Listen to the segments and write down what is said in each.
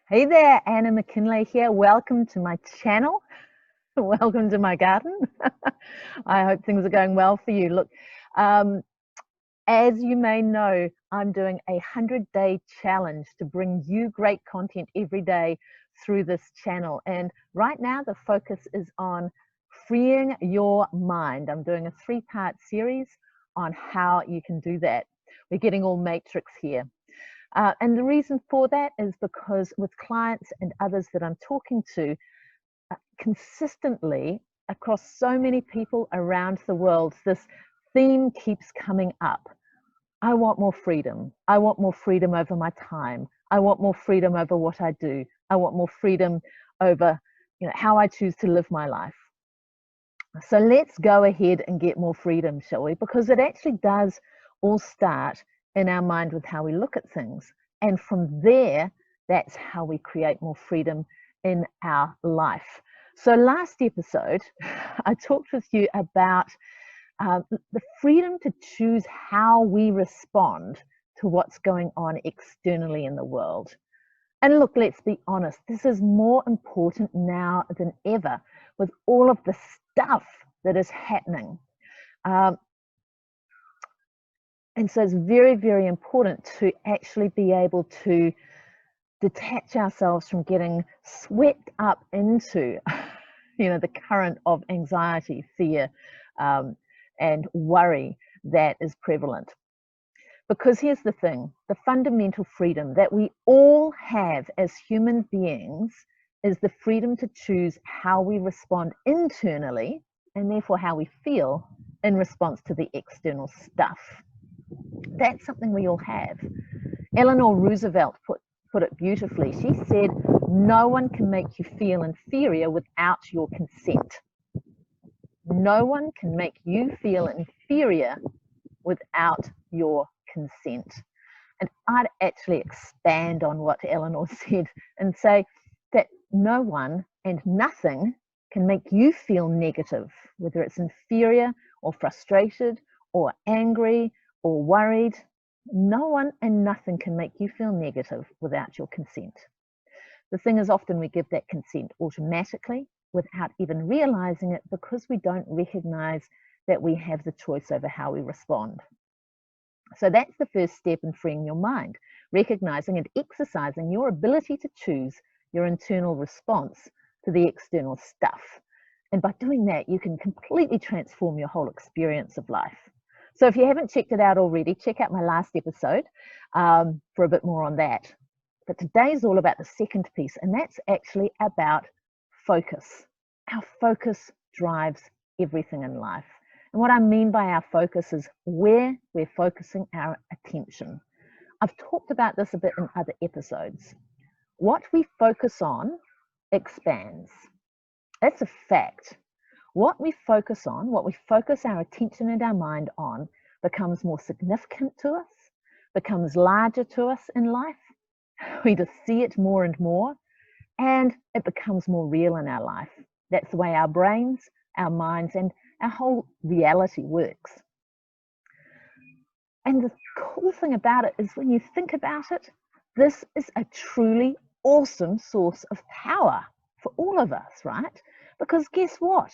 Hey there, Anna McKinley here. Welcome to my channel. Welcome to my garden. I hope things are going well for you. Look, as you may know, I'm doing a 100-day challenge to bring you great content every day through this channel. And right now, the focus is on freeing your mind. I'm doing a 3-part series on how you can do that. We're getting all matrix here. And the reason for that is because with clients and others that I'm talking to, consistently across so many people around the world, this theme keeps coming up. I want more freedom. I want more freedom over my time. I want more freedom over what I do. I want more freedom over, how I choose to live my life. So let's go ahead and get more freedom, shall we? Because it actually does all start in our mind with how we look at things. And from there, that's how we create more freedom in our life. So last episode, I talked with you about the freedom to choose how we respond to what's going on externally in the world. And look, let's be honest, this is more important now than ever with all of the stuff that is happening. And so it's very, very important to actually be able to detach ourselves from getting swept up into, the current of anxiety, fear, and worry that is prevalent. Because here's the thing, the fundamental freedom that we all have as human beings is the freedom to choose how we respond internally and therefore how we feel in response to the external stuff. That's something we all have. Eleanor Roosevelt put it beautifully. She said, no one can make you feel inferior without your consent. No one can make you feel inferior without your consent. And I'd actually expand on what Eleanor said and say that no one and nothing can make you feel negative, whether it's inferior or frustrated or angry or worried. No one and nothing can make you feel negative without your consent. The thing is, often we give that consent automatically without even realizing it because we don't recognize that we have the choice over how we respond. So that's the first step in freeing your mind, recognizing and exercising your ability to choose your internal response to the external stuff. And by doing that, you can completely transform your whole experience of life. So if you haven't checked it out already, check out my last episode for a bit more on that. But today's all about the second piece, and that's actually about focus. Our focus drives everything in life. And what I mean by our focus is where we're focusing our attention. I've talked about this a bit in other episodes. What we focus on expands. That's a fact. What we focus on, what we focus our attention and our mind on, becomes more significant to us, becomes larger to us in life. We just see it more and more, and it becomes more real in our life. That's the way our brains, our minds, and our whole reality works. And the cool thing about it is when you think about it, this is a truly awesome source of power for all of us, right? Because guess what?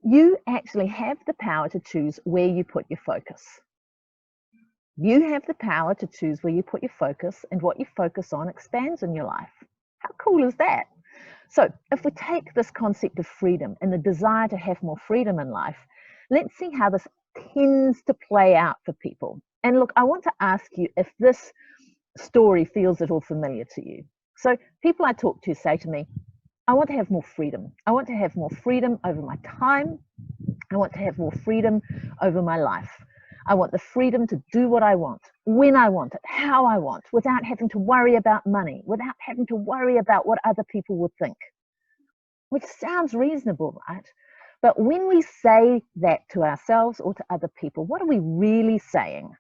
You actually have the power to choose where you put your focus. You have the power to choose where you put your focus, and what you focus on expands in your life. How cool is that? So if we take this concept of freedom and the desire to have more freedom in life, let's see how this tends to play out for people. And look, I want to ask you if this story feels at all familiar to you. So people I talk to say to me, I want to have more freedom. I want to have more freedom over my time. I want to have more freedom over my life. I want the freedom to do what I want, when I want it, how I want, without having to worry about money, without having to worry about what other people would think. Which sounds reasonable, right? But when we say that to ourselves or to other people, what are we really saying?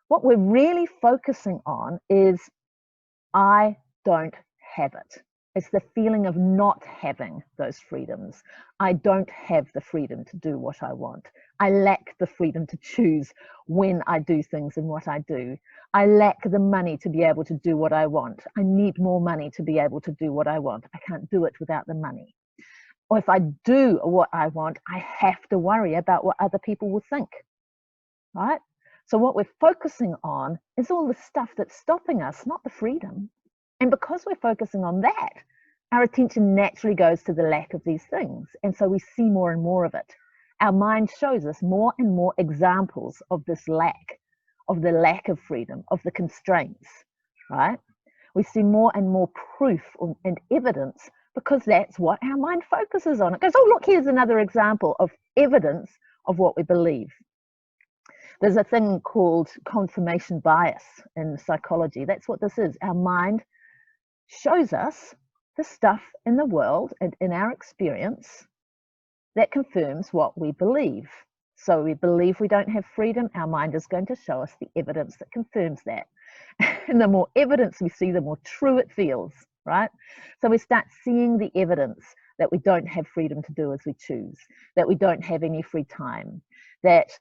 What we're really focusing on is, I don't have it. It's the feeling of not having those freedoms. I don't have the freedom to do what I want. I lack the freedom to choose when I do things and what I do. I lack the money to be able to do what I want. I need more money to be able to do what I want. I can't do it without the money. Or if I do what I want, I have to worry about what other people will think, right? So what we're focusing on is all the stuff that's stopping us, not the freedom. And because we're focusing on that, our attention naturally goes to the lack of these things. And so we see more and more of it. Our mind shows us more and more examples of this lack, of the lack of freedom, of the constraints, right? We see more and more proof and evidence because that's what our mind focuses on. It goes, oh, look, here's another example of evidence of what we believe. There's a thing called confirmation bias in psychology. That's what this is. Our mind shows us the stuff in the world and in our experience that confirms what we believe. So we believe we don't have freedom. Our mind is going to show us the evidence that confirms that. And the more evidence we see, the more true it feels, right? So we start seeing the evidence that we don't have freedom to do as we choose, that we don't have any free time, that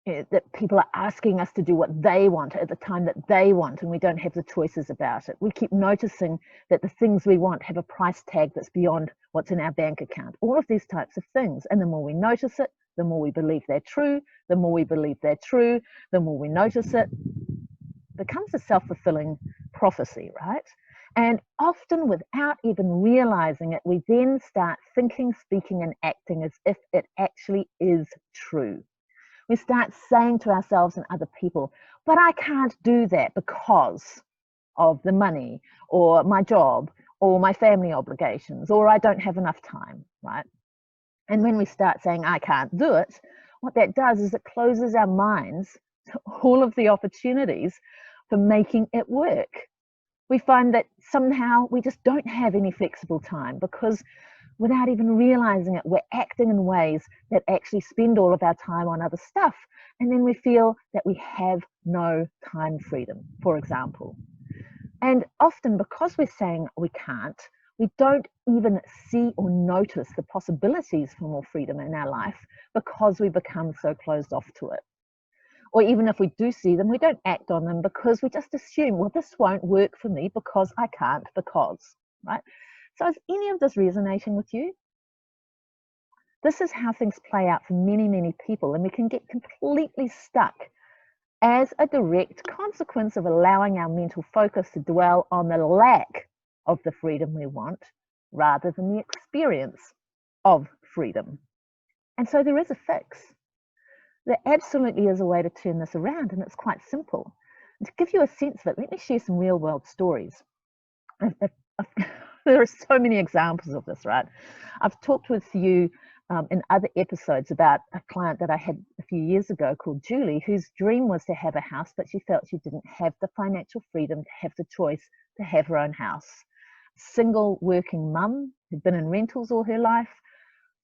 that people are asking us to do what they want at the time that they want, and we don't have the choices about it. We keep noticing that the things we want have a price tag that's beyond what's in our bank account. All of these types of things. And the more we notice it, the more we believe they're true. The more we believe they're true, the more we notice it. It becomes a self-fulfilling prophecy, right? And often without even realizing it, we then start thinking, speaking, and acting as if it actually is true. We start saying to ourselves and other people, but I can't do that because of the money or my job or my family obligations, or I don't have enough time, right? And when we start saying, I can't do it, what that does is it closes our minds to all of the opportunities for making it work. We find that somehow we just don't have any flexible time because without even realizing it, we're acting in ways that actually spend all of our time on other stuff. And then we feel that we have no time freedom, for example. And often because we're saying we can't, we don't even see or notice the possibilities for more freedom in our life because we become so closed off to it. Or even if we do see them, we don't act on them because we just assume, well, this won't work for me because I can't, right? So is any of this resonating with you? This is how things play out for many, many people, and we can get completely stuck as a direct consequence of allowing our mental focus to dwell on the lack of the freedom we want rather than the experience of freedom. And so there is a fix. There absolutely is a way to turn this around, and it's quite simple. And to give you a sense of it, let me share some real world stories. There are so many examples of this, right? I've talked with you in other episodes about a client that I had a few years ago called Julie, whose dream was to have a house, but she felt she didn't have the financial freedom to have the choice to have her own house. Single working mum who'd been in rentals all her life.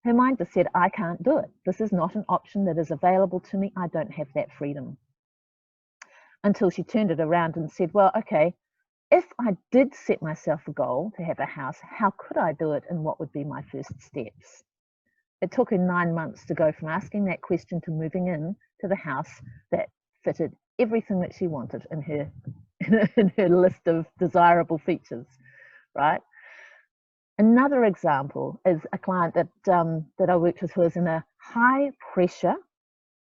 Her mind just said, I can't do it. This is not an option that is available to me. I don't have that freedom. Until she turned it around and said, well, okay, if I did set myself a goal to have a house, how could I do it and what would be my first steps? It took her 9 months to go from asking that question to moving in to the house that fitted everything that she wanted in her list of desirable features, right? Another example is a client that I worked with who was in a high pressure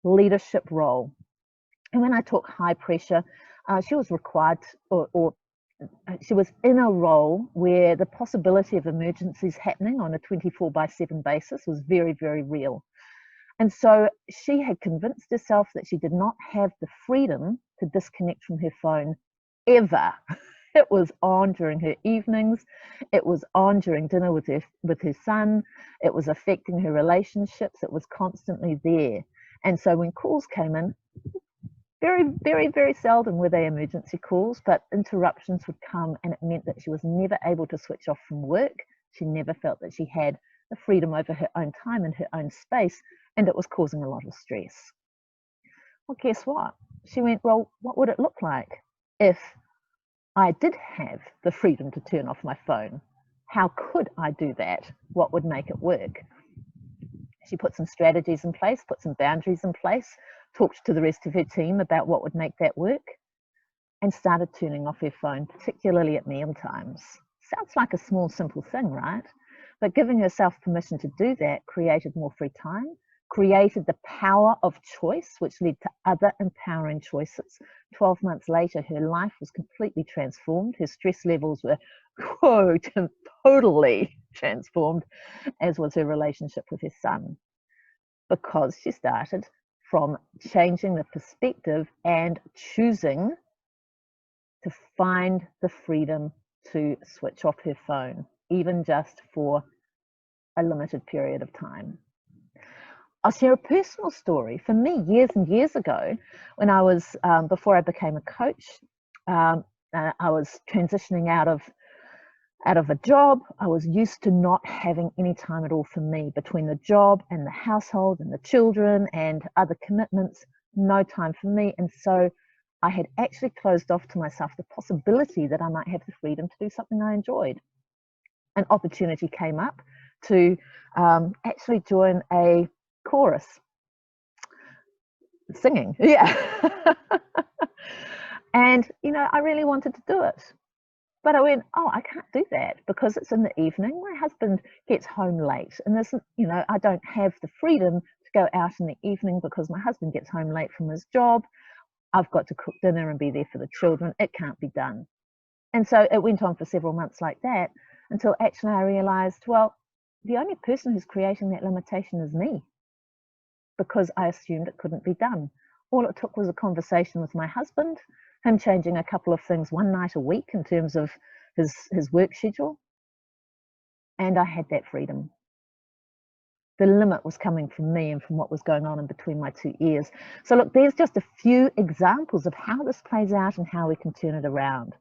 leadership role. And when I talk high pressure, she was required or she was in a role where the possibility of emergencies happening on a 24/7 basis was very, very real. And so she had convinced herself that she did not have the freedom to disconnect from her phone ever. It was on during her evenings. It was on during dinner with her son. It was affecting her relationships. It was constantly there. And so when calls came in, very, very, very seldom were they emergency calls, but interruptions would come, and it meant that she was never able to switch off from work. She never felt that she had the freedom over her own time and her own space, and it was causing a lot of stress. Well, guess what? She went, well, what would it look like if I did have the freedom to turn off my phone. How could I do that? What would make it work? She put some strategies in place, put some boundaries in place, talked to the rest of her team about what would make that work, and started turning off her phone, particularly at meal times. Sounds like a small, simple thing, right? But giving herself permission to do that created more free time, created the power of choice, which led to other empowering choices. 12 months later, her life was completely transformed. Her stress levels were, quote, totally transformed, as was her relationship with her son, because she started from changing the perspective and choosing to find the freedom to switch off her phone, even just for a limited period of time. I'll share a personal story. For me, years and years ago, when I was, before I became a coach, I was transitioning out of a job. I was used to not having any time at all for me between the job and the household and the children and other commitments, no time for me. And so I had actually closed off to myself the possibility that I might have the freedom to do something I enjoyed. An opportunity came up to actually join a chorus, singing, yeah. And, you know, I really wanted to do it. But I went, oh, I can't do that because it's in the evening. My husband gets home late, and there's, you know, I don't have the freedom to go out in the evening because my husband gets home late from his job. I've got to cook dinner and be there for the children. It can't be done. And so it went on for several months like that until actually I realized, well, the only person who's creating that limitation is me, because I assumed it couldn't be done. All it took was a conversation with my husband, him changing a couple of things one night a week in terms of his work schedule, and I had that freedom. The limit was coming from me and from what was going on in between my two ears. So look, there's just a few examples of how this plays out and how we can turn it around.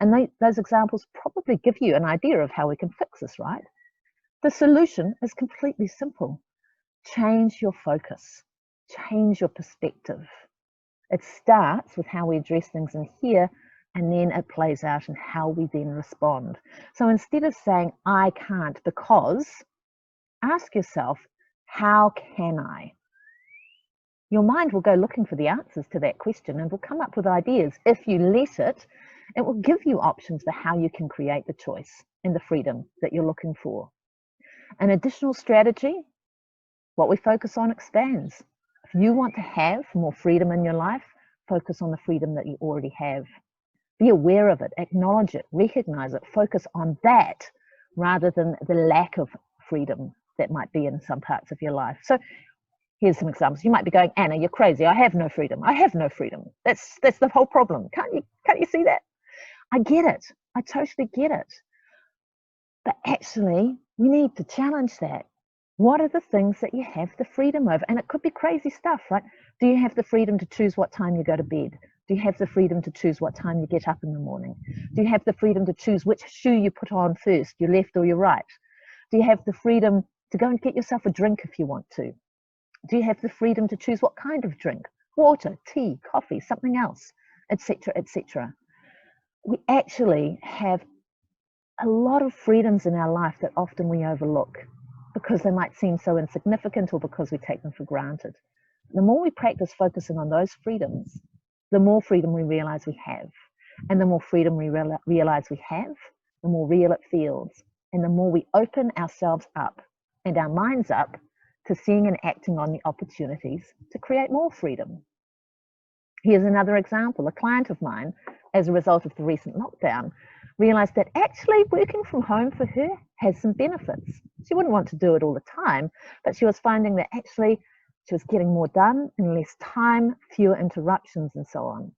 And those examples probably give you an idea of how we can fix this, right? The solution is completely simple. Change your focus, change your perspective. It starts with how we address things in here, and then it plays out in how we then respond. So instead of saying, I can't because, ask yourself, how can I? Your mind will go looking for the answers to that question and will come up with ideas. If you let it, it will give you options for how you can create the choice and the freedom that you're looking for. An additional strategy, what we focus on expands. If you want to have more freedom in your life, focus on the freedom that you already have. Be aware of it, acknowledge it, recognize it, focus on that rather than the lack of freedom that might be in some parts of your life. So here's some examples. You might be going, Anna, you're crazy. I have no freedom. I have no freedom. That's the whole problem. Can't you see that? I get it. I totally get it. But actually, we need to challenge that. What are the things that you have the freedom over? And it could be crazy stuff, right? Do you have the freedom to choose what time you go to bed? Do you have the freedom to choose what time you get up in the morning? Do you have the freedom to choose which shoe you put on first, your left or your right? Do you have the freedom to go and get yourself a drink if you want to? Do you have the freedom to choose what kind of drink? Water, tea, coffee, something else, etc., etc. We actually have a lot of freedoms in our life that often we overlook because they might seem so insignificant or because we take them for granted. The more we practice focusing on those freedoms, the more freedom we realize we have. And the more freedom we realize we have, the more real it feels. And the more we open ourselves up and our minds up to seeing and acting on the opportunities to create more freedom. Here's another example. A client of mine, as a result of the recent lockdown, realized that actually working from home for her has some benefits. She wouldn't want to do it all the time, but she was finding that actually she was getting more done in less time, fewer interruptions, and so on.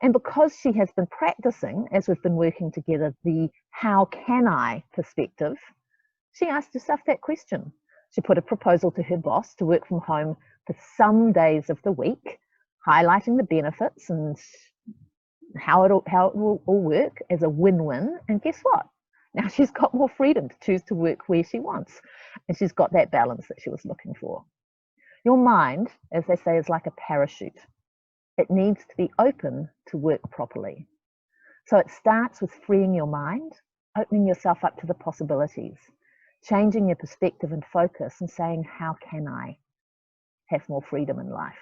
And because she has been practicing, as we've been working together, the how can I perspective, she asked herself that question. She put a proposal to her boss to work from home for some days of the week, highlighting the benefits and how it will all work as a win-win. And guess what? Now she's got more freedom to choose to work where she wants. And she's got that balance that she was looking for. Your mind, as they say, is like a parachute. It needs to be open to work properly. So it starts with freeing your mind, opening yourself up to the possibilities, changing your perspective and focus, and saying, how can I have more freedom in life?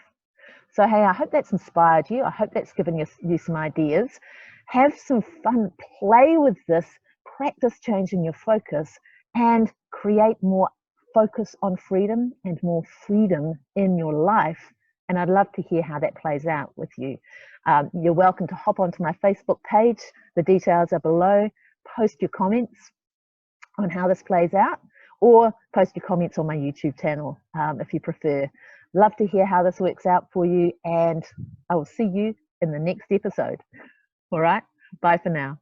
So, hey, I hope that's inspired you. I hope that's given you some ideas. Have some fun, play with this, practice changing your focus, and create more focus on freedom and more freedom in your life. And I'd love to hear how that plays out with you. You're welcome to hop onto my Facebook page. The details are below. Post your comments on how this plays out, or post your comments on my YouTube channel if you prefer. Love to hear how this works out for you, and I will see you in the next episode. All right, bye for now.